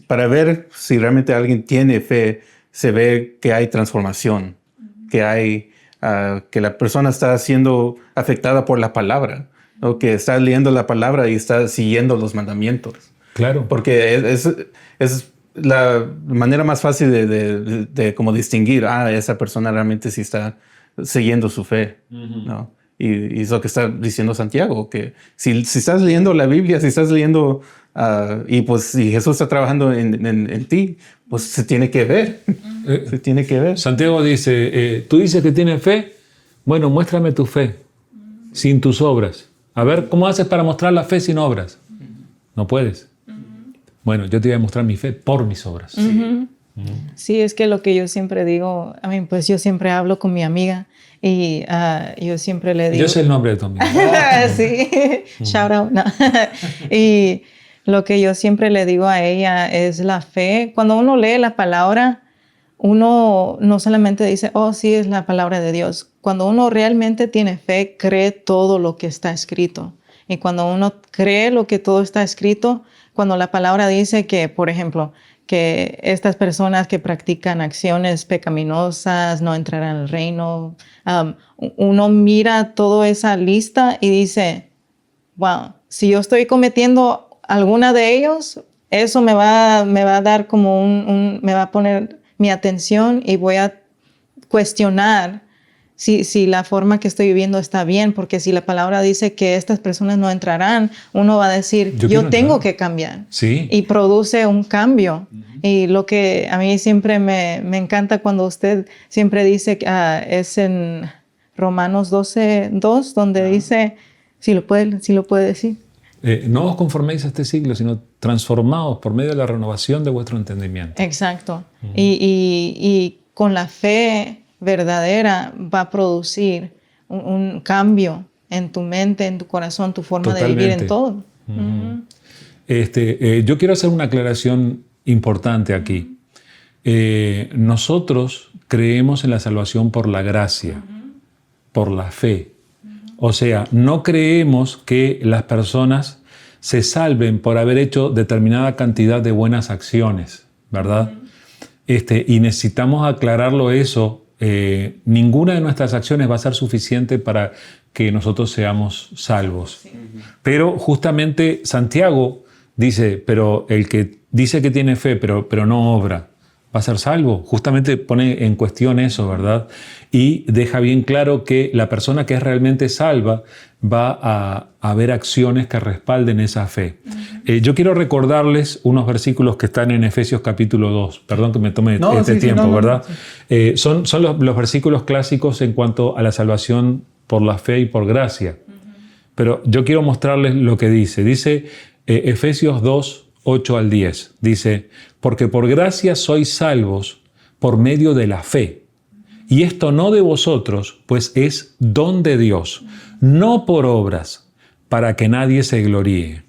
para ver si realmente alguien tiene fe, se ve que hay transformación, que hay que la persona está siendo afectada por la palabra, ¿no? Que está leyendo la palabra y está siguiendo los mandamientos. Claro. Porque es la manera más fácil de como distinguir, esa persona realmente sí está siguiendo su fe, ¿no? Y es lo que está diciendo Santiago, que si estás leyendo la Biblia, si estás leyendo, y pues si Jesús está trabajando en ti, pues se tiene que ver. Se tiene que ver. Santiago dice, tú dices que tienes fe, bueno, muéstrame tu fe, sin tus obras. A ver, ¿cómo haces para mostrar la fe sin obras? No puedes. Bueno, yo te voy a mostrar mi fe por mis obras. Sí, es que lo que yo siempre digo, pues yo siempre hablo con mi amiga y yo siempre le digo... Yo sé el nombre de tu amiga. Sí, shout out. No. Y lo que yo siempre le digo a ella es la fe. Cuando uno lee la palabra, uno no solamente dice, oh, sí, es la palabra de Dios. Cuando uno realmente tiene fe, cree todo lo que está escrito. Y cuando uno cree lo que todo está escrito, cuando la palabra dice que, por ejemplo, que estas personas que practican acciones pecaminosas no entrarán al reino, uno mira toda esa lista y dice, wow, si yo estoy cometiendo alguna de ellos, eso me va a dar como me va a poner mi atención y voy a cuestionar si la forma que estoy viviendo está bien, porque si la palabra dice que estas personas no entrarán, uno va a decir, yo tengo que cambiar. Sí. Y produce un cambio. Y lo que a mí siempre me encanta cuando usted siempre dice, es en Romanos 12:2, donde dice, si lo puede decir. No os conforméis a este siglo, sino transformaos por medio de la renovación de vuestro entendimiento. Exacto. Y con la fe verdadera va a producir un cambio en tu mente, en tu corazón, tu forma de vivir en todo. Yo quiero hacer una aclaración importante aquí. Nosotros creemos en la salvación por la gracia, por la fe. O sea, no creemos que las personas se salven por haber hecho determinada cantidad de buenas acciones, ¿verdad? Y necesitamos aclararlo eso. Ninguna de nuestras acciones va a ser suficiente para que nosotros seamos salvos. Pero justamente Santiago dice, pero el que dice que tiene fe, pero no obra, ¿va a ser salvo? Justamente pone en cuestión eso, ¿verdad? Y deja bien claro que la persona que es realmente salva va a haber acciones que respalden esa fe. Yo quiero recordarles unos versículos que están en Efesios capítulo 2. Perdón que me tome tiempo, ¿verdad? Sí. Son los versículos clásicos en cuanto a la salvación por la fe y por gracia. Pero yo quiero mostrarles lo que dice. Dice Efesios 2, 8 al 10. Dice, porque por gracia sois salvos por medio de la fe. Y esto no de vosotros, pues es don de Dios, no por obras, para que nadie se gloríe.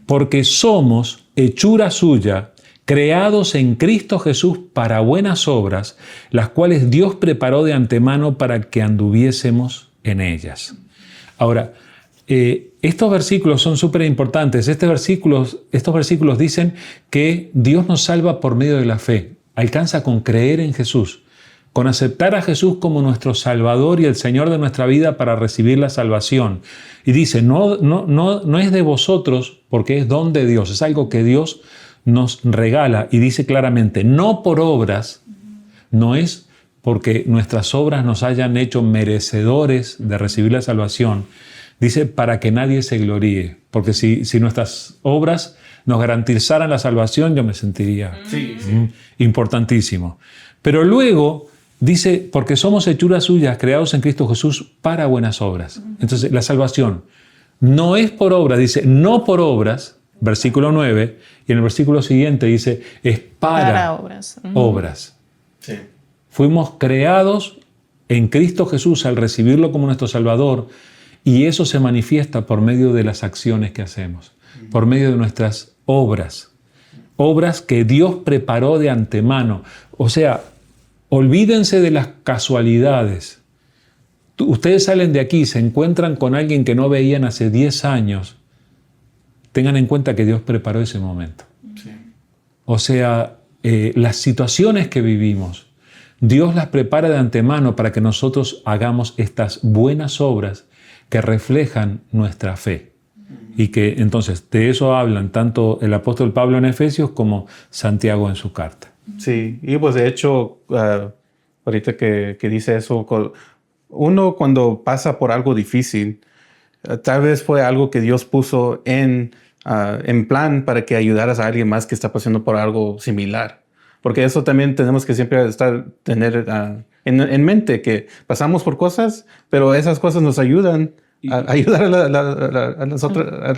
Porque somos hechura suya, creados en Cristo Jesús para buenas obras, las cuales Dios preparó de antemano para que anduviésemos en ellas. Ahora, estos versículos son súper importantes. Estos versículos dicen que Dios nos salva por medio de la fe. Alcanza con creer en Jesús, con aceptar a Jesús como nuestro Salvador y el Señor de nuestra vida para recibir la salvación. Y dice, no es de vosotros porque es don de Dios, es algo que Dios nos regala. Y dice claramente, no por obras, no es porque nuestras obras nos hayan hecho merecedores de recibir la salvación. Dice, para que nadie se gloríe, porque si nuestras obras nos garantizaran la salvación, yo me sentiría importantísimo. Pero luego dice, porque somos hechuras suyas, creados en Cristo Jesús para buenas obras. Entonces, la salvación no es por obras, dice, no por obras, versículo 9, y en el versículo siguiente dice, es para obras. Obras. Sí. Fuimos creados en Cristo Jesús al recibirlo como nuestro Salvador, y eso se manifiesta por medio de las acciones que hacemos, por medio de nuestras obras. Obras que Dios preparó de antemano. O sea, olvídense de las casualidades. Ustedes salen de aquí, se encuentran con alguien que no veían hace 10 años. Tengan en cuenta que Dios preparó ese momento. Sí. O sea, las situaciones que vivimos, Dios las prepara de antemano para que nosotros hagamos estas buenas obras que reflejan nuestra fe. Y que entonces de eso hablan tanto el apóstol Pablo en Efesios como Santiago en su carta. Sí, y pues de hecho, ahorita que dice eso, uno cuando pasa por algo difícil, tal vez fue algo que Dios puso en plan para que ayudaras a alguien más que está pasando por algo similar. Porque eso también tenemos que siempre tener en mente, que pasamos por cosas, pero esas cosas nos ayudan a ayudar a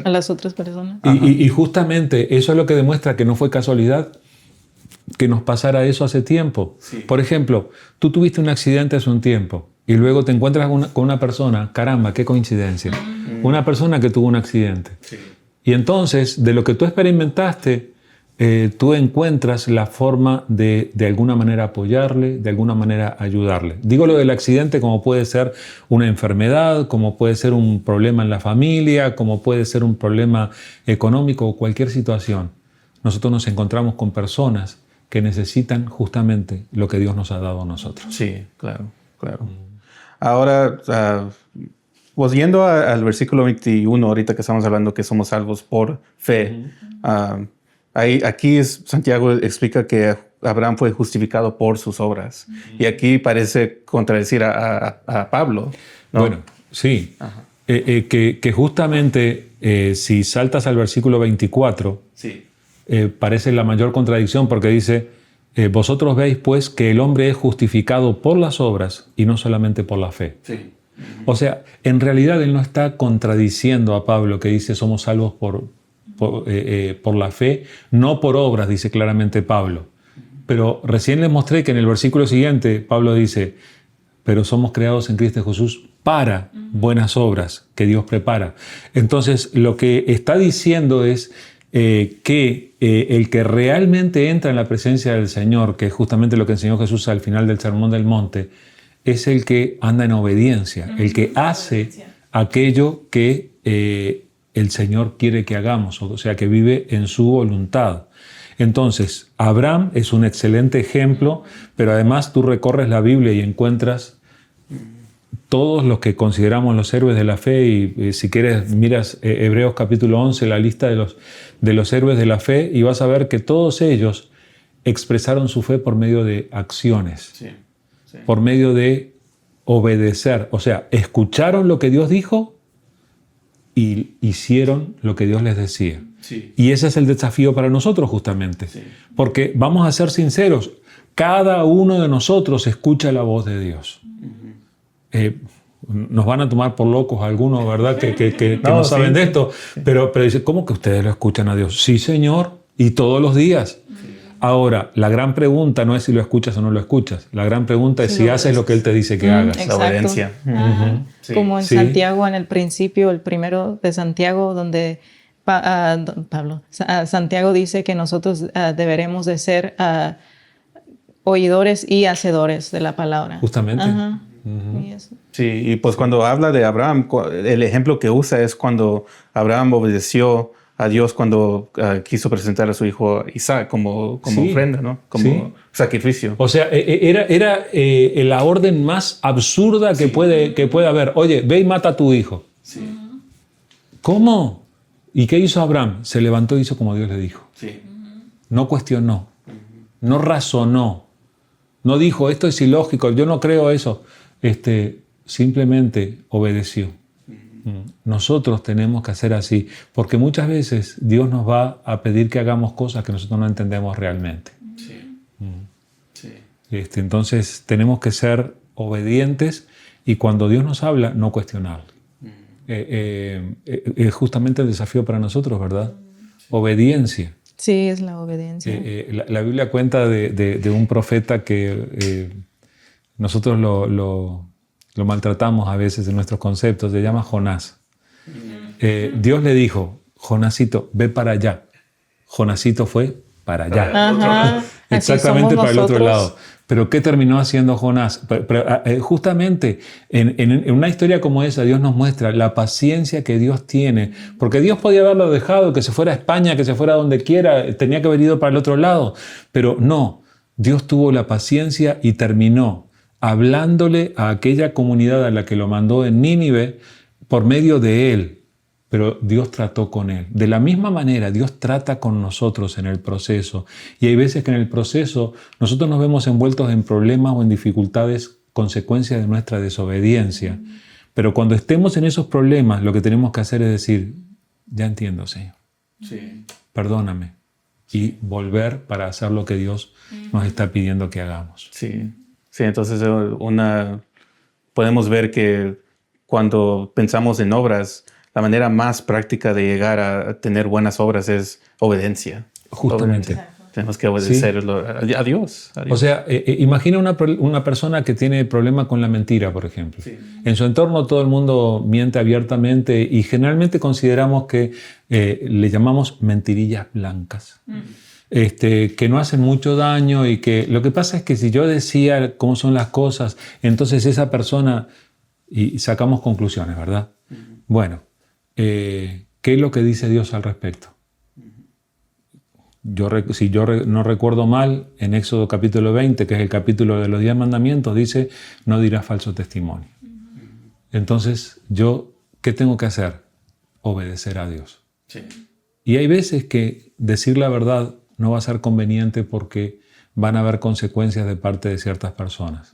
las otras personas. Y justamente eso es lo que demuestra que no fue casualidad que nos pasara eso hace tiempo. Sí. Por ejemplo, tú tuviste un accidente hace un tiempo y luego te encuentras con una persona, caramba, qué coincidencia, una persona que tuvo un accidente. Sí. Y entonces, de lo que tú experimentaste, tú encuentras la forma de alguna manera apoyarle, de alguna manera ayudarle. Digo lo del accidente como puede ser una enfermedad, como puede ser un problema en la familia, como puede ser un problema económico o cualquier situación. Nosotros nos encontramos con personas que necesitan justamente lo que Dios nos ha dado a nosotros. Sí, claro. Ahora, pues yendo al versículo 21, ahorita que estamos hablando que somos salvos por fe, Aquí Santiago explica que Abraham fue justificado por sus obras. Y aquí parece contradecir a Pablo, ¿no? Bueno, sí. Que justamente si saltas al versículo 24, Sí. Parece la mayor contradicción porque dice, vosotros veis pues que el hombre es justificado por las obras y no solamente por la fe. Sí. O sea, en realidad él no está contradiciendo a Pablo que dice somos salvos por la fe, no por obras, dice claramente Pablo. Pero recién les mostré que en el versículo siguiente Pablo dice, pero somos creados en Cristo Jesús para buenas obras que Dios prepara. Entonces, lo que está diciendo es que el que realmente entra en la presencia del Señor, que es justamente lo que enseñó Jesús al final del Sermón del Monte, es el que anda en obediencia, el que hace aquello que el Señor quiere que hagamos, o sea, que vive en su voluntad. Entonces, Abraham es un excelente ejemplo, pero además tú recorres la Biblia y encuentras todos los que consideramos los héroes de la fe, y si quieres miras Hebreos capítulo 11, la lista de los héroes de la fe, y vas a ver que todos ellos expresaron su fe por medio de acciones, Sí. Sí. por medio de obedecer. O sea, escucharon lo que Dios dijo y hicieron lo que Dios les decía. Sí. Y ese es el desafío para nosotros justamente. Sí. Porque vamos a ser sinceros, cada uno de nosotros escucha la voz de Dios. Nos van a tomar por locos algunos, ¿verdad? Que no sí. saben de esto. Pero dice, ¿cómo que ustedes lo escuchan a Dios? Sí, Señor, y todos los días. Ahora, la gran pregunta no es si lo escuchas o no lo escuchas. La gran pregunta es si haces lo que Él te dice que hagas. Exacto. La obediencia. Sí. Como en Sí. Santiago, en el principio, el primero de Santiago, donde Santiago dice que nosotros deberemos de ser oidores y hacedores de la palabra. Justamente. Ajá. Y eso. Sí, y pues cuando habla de Abraham, el ejemplo que usa es cuando Abraham obedeció a Dios cuando quiso presentar a su hijo Isaac como Sí. ofrenda, ¿no? Como Sí. sacrificio. O sea, era la orden más absurda que puede haber. Oye, ve y mata a tu hijo. Sí. ¿Cómo? ¿Y qué hizo Abraham? Se levantó y hizo como Dios le dijo. Sí. No cuestionó, no razonó, no dijo, esto es ilógico, yo no creo eso. Simplemente obedeció. Nosotros tenemos que hacer así, porque muchas veces Dios nos va a pedir que hagamos cosas que nosotros no entendemos realmente. Sí. Sí. Entonces tenemos que ser obedientes y cuando Dios nos habla, no cuestionarlo. Es justamente el desafío para nosotros, ¿verdad? Obediencia. Sí, es la obediencia. La Biblia cuenta de un profeta que nosotros lo maltratamos a veces en nuestros conceptos, se llama Jonás. Dios le dijo, Jonásito, ve para allá. Jonásito fue para allá. Ajá. Exactamente para el otro nosotros. lado. Pero ¿qué terminó haciendo Jonás? Justamente en una historia como esa, Dios nos muestra la paciencia que Dios tiene. Porque Dios podía haberlo dejado, que se fuera a España, que se fuera donde quiera, tenía que haber ido para el otro lado. Pero no, Dios tuvo la paciencia y terminó hablándole a aquella comunidad a la que lo mandó en Nínive por medio de él. Pero Dios trató con él. De la misma manera, Dios trata con nosotros en el proceso. Y hay veces que en el proceso nosotros nos vemos envueltos en problemas o en dificultades consecuencia de nuestra desobediencia. Pero cuando estemos en esos problemas, lo que tenemos que hacer es decir, ya entiendo, Señor. Sí. Perdóname. Y volver para hacer lo que Dios nos está pidiendo que hagamos. Sí. Sí, entonces podemos ver que cuando pensamos en obras, la manera más práctica de llegar a tener buenas obras es obediencia. Justamente. Obediencia. Tenemos que obedecer a Dios. O sea, imagina una persona que tiene problema con la mentira, por ejemplo. Sí. En su entorno todo el mundo miente abiertamente y generalmente consideramos que le llamamos mentirillas blancas. Que no hacen mucho daño y que lo que pasa es que si yo decía cómo son las cosas, entonces esa persona, y sacamos conclusiones, ¿verdad? Bueno, ¿qué es lo que dice Dios al respecto? Si yo no recuerdo mal, en Éxodo capítulo 20, que es el capítulo de los 10 mandamientos, dice, no dirás falso testimonio. Entonces, ¿qué tengo que hacer? Obedecer a Dios. Sí. Y hay veces que decir la verdad no va a ser conveniente porque van a haber consecuencias de parte de ciertas personas.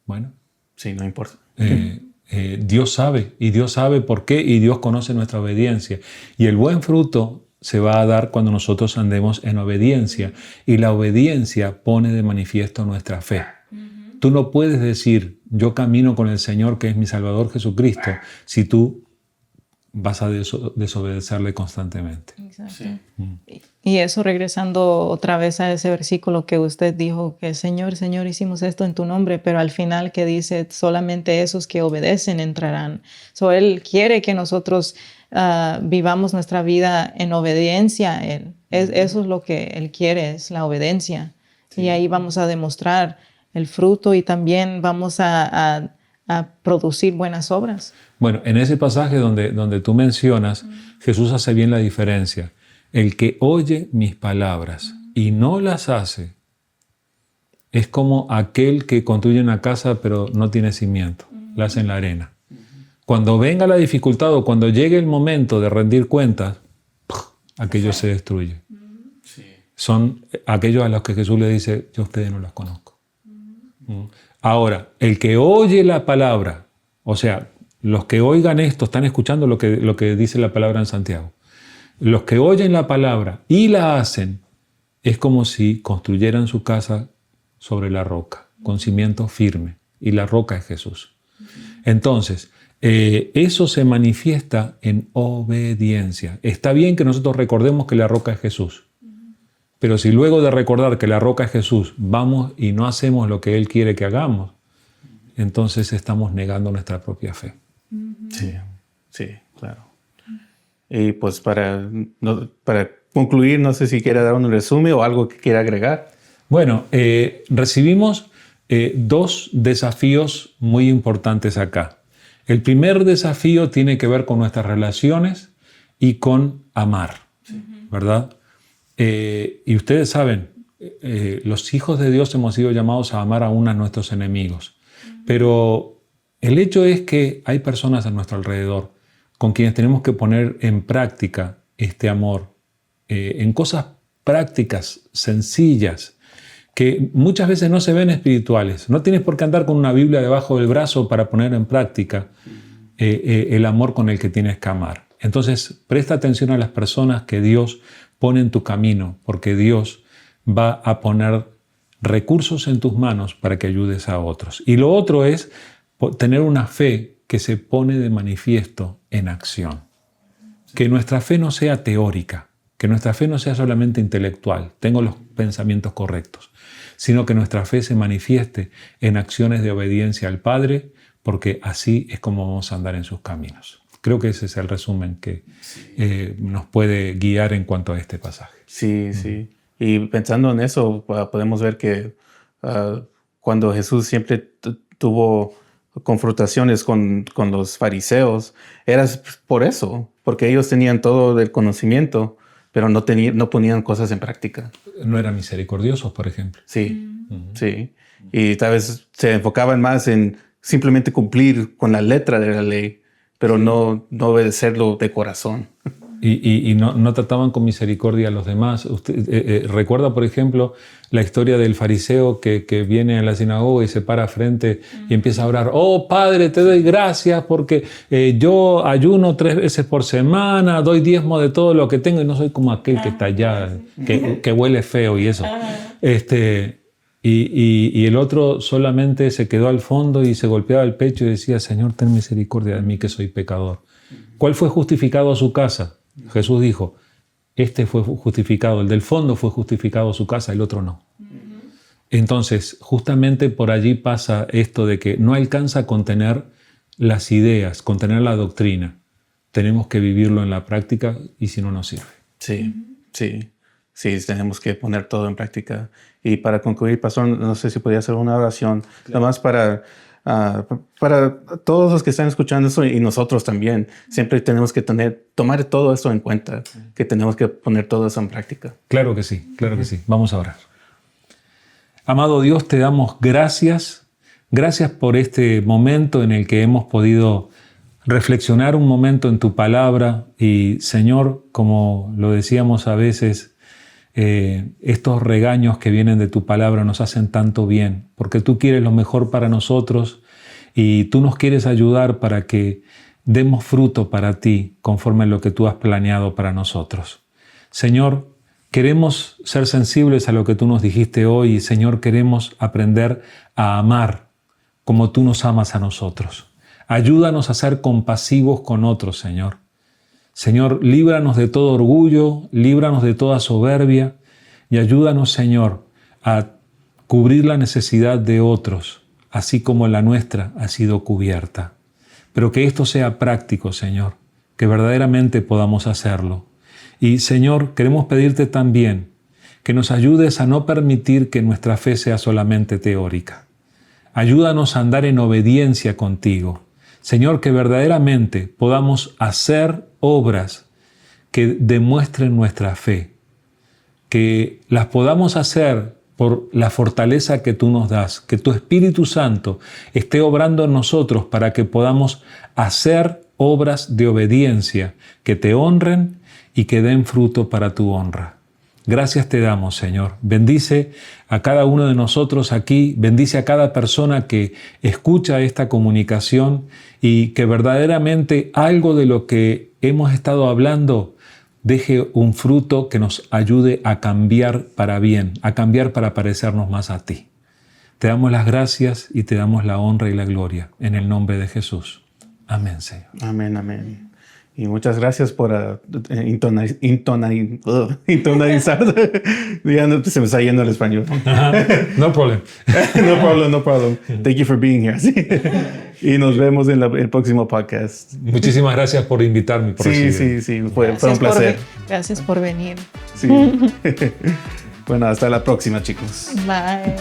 Bueno. Sí, no importa. Dios sabe, y Dios sabe por qué, y Dios conoce nuestra obediencia. Y el buen fruto se va a dar cuando nosotros andemos en obediencia. Y la obediencia pone de manifiesto nuestra fe. Tú no puedes decir, yo camino con el Señor, que es mi Salvador Jesucristo, si tú vas a desobedecerle constantemente. Exacto. Sí. Y eso, regresando otra vez a ese versículo que usted dijo, que Señor, Señor, hicimos esto en tu nombre, pero al final que dice, solamente esos que obedecen entrarán. So, Él quiere que nosotros vivamos nuestra vida en obediencia a Él. Eso es lo que Él quiere, es la obediencia. Sí. Y ahí vamos a demostrar el fruto y también vamos a producir buenas obras. Bueno, en ese pasaje donde tú mencionas, Jesús hace bien la diferencia. El que oye mis palabras y no las hace es como aquel que construye una casa pero no tiene cimiento, la hace en la arena. Cuando venga la dificultad o cuando llegue el momento de rendir cuentas, aquello se destruye. Sí. Son aquellos a los que Jesús le dice, yo a ustedes no los conozco. Ahora, el que oye la palabra, o sea, los que oigan esto están escuchando lo que dice la palabra en Santiago. Los que oyen la palabra y la hacen, es como si construyeran su casa sobre la roca, con cimiento firme, y la roca es Jesús. Entonces, eso se manifiesta en obediencia. Está bien que nosotros recordemos que la roca es Jesús, pero si luego de recordar que la roca es Jesús, vamos y no hacemos lo que Él quiere que hagamos, entonces estamos negando nuestra propia fe. Sí, sí, claro. Y pues para concluir, no sé si quiere dar un resumen o algo que quiera agregar. Bueno, recibimos dos desafíos muy importantes acá. El primer desafío tiene que ver con nuestras relaciones y con amar, ¿verdad? Y ustedes saben, los hijos de Dios hemos sido llamados a amar aún a nuestros enemigos. Pero el hecho es que hay personas a nuestro alrededor con quienes tenemos que poner en práctica este amor, en cosas prácticas, sencillas, que muchas veces no se ven espirituales. No tienes por qué andar con una Biblia debajo del brazo para poner en práctica el amor con el que tienes que amar. Entonces, presta atención a las personas que Dios pone en tu camino, porque Dios va a poner recursos en tus manos para que ayudes a otros. Y lo otro es tener una fe que se pone de manifiesto en acción. Que nuestra fe no sea teórica, que nuestra fe no sea solamente intelectual, tengo los pensamientos correctos, sino que nuestra fe se manifieste en acciones de obediencia al Padre, porque así es como vamos a andar en sus caminos. Creo que ese es el resumen que nos puede guiar en cuanto a este pasaje. Sí, sí. Y pensando en eso, podemos ver que cuando Jesús siempre tuvo confrontaciones con los fariseos, era por eso, porque ellos tenían todo el conocimiento, pero no ponían cosas en práctica. No eran misericordiosos, por ejemplo. Sí, sí. Y tal vez se enfocaban más en simplemente cumplir con la letra de la ley, pero no obedecerlo de corazón. Y no trataban con misericordia a los demás. Usted recuerda, por ejemplo, la historia del fariseo que viene a la sinagoga y se para frente y empieza a orar. Oh, Padre, te doy gracias porque yo ayuno 3 veces por semana, doy diezmo de todo lo que tengo y no soy como aquel que está allá, que huele feo y eso. Y el otro solamente se quedó al fondo y se golpeaba el pecho y decía, Señor, ten misericordia de mí que soy pecador. ¿Cuál fue justificado a su casa? Jesús dijo, este fue justificado, el del fondo fue justificado a su casa, el otro no. Entonces, justamente por allí pasa esto de que no alcanza a contener las ideas, contener la doctrina. Tenemos que vivirlo en la práctica y si no, no sirve. Sí, sí. Sí, tenemos que poner todo en práctica. Y para concluir, Pastor, no sé si podría hacer una oración, claro. Nada más para todos los que están escuchando esto y nosotros también. Siempre tenemos que tomar todo esto en cuenta, que tenemos que poner todo eso en práctica. Claro que sí, claro que sí. Vamos a orar. Amado Dios, te damos gracias. Gracias por este momento en el que hemos podido reflexionar un momento en tu palabra y, Señor, como lo decíamos a veces, estos regaños que vienen de tu palabra nos hacen tanto bien, porque tú quieres lo mejor para nosotros y tú nos quieres ayudar para que demos fruto para ti conforme a lo que tú has planeado para nosotros. Señor, queremos ser sensibles a lo que tú nos dijiste hoy y, Señor, queremos aprender a amar como tú nos amas a nosotros. Ayúdanos a ser compasivos con otros, Señor. Señor, líbranos de todo orgullo, líbranos de toda soberbia y ayúdanos, Señor, a cubrir la necesidad de otros, así como la nuestra ha sido cubierta. Pero que esto sea práctico, Señor, que verdaderamente podamos hacerlo. Y, Señor, queremos pedirte también que nos ayudes a no permitir que nuestra fe sea solamente teórica. Ayúdanos a andar en obediencia contigo. Señor, que verdaderamente podamos hacer obras que demuestren nuestra fe, que las podamos hacer por la fortaleza que tú nos das, que tu Espíritu Santo esté obrando en nosotros para que podamos hacer obras de obediencia que te honren y que den fruto para tu honra. Gracias te damos, Señor. Bendice a cada uno de nosotros aquí, bendice a cada persona que escucha esta comunicación y que verdaderamente algo de lo que hemos estado hablando deje un fruto que nos ayude a cambiar para bien, a cambiar para parecernos más a ti. Te damos las gracias y te damos la honra y la gloria en el nombre de Jesús. Amén, Señor. Amén, amén. Y muchas gracias por intonalizar. Ya no, se me está yendo el español. No problem. No problem. Thank you for being here. Y nos vemos en el próximo podcast. Muchísimas gracias por invitarme. Sí. Fue un placer. Gracias por venir. Sí. Bueno, hasta la próxima, chicos. Bye.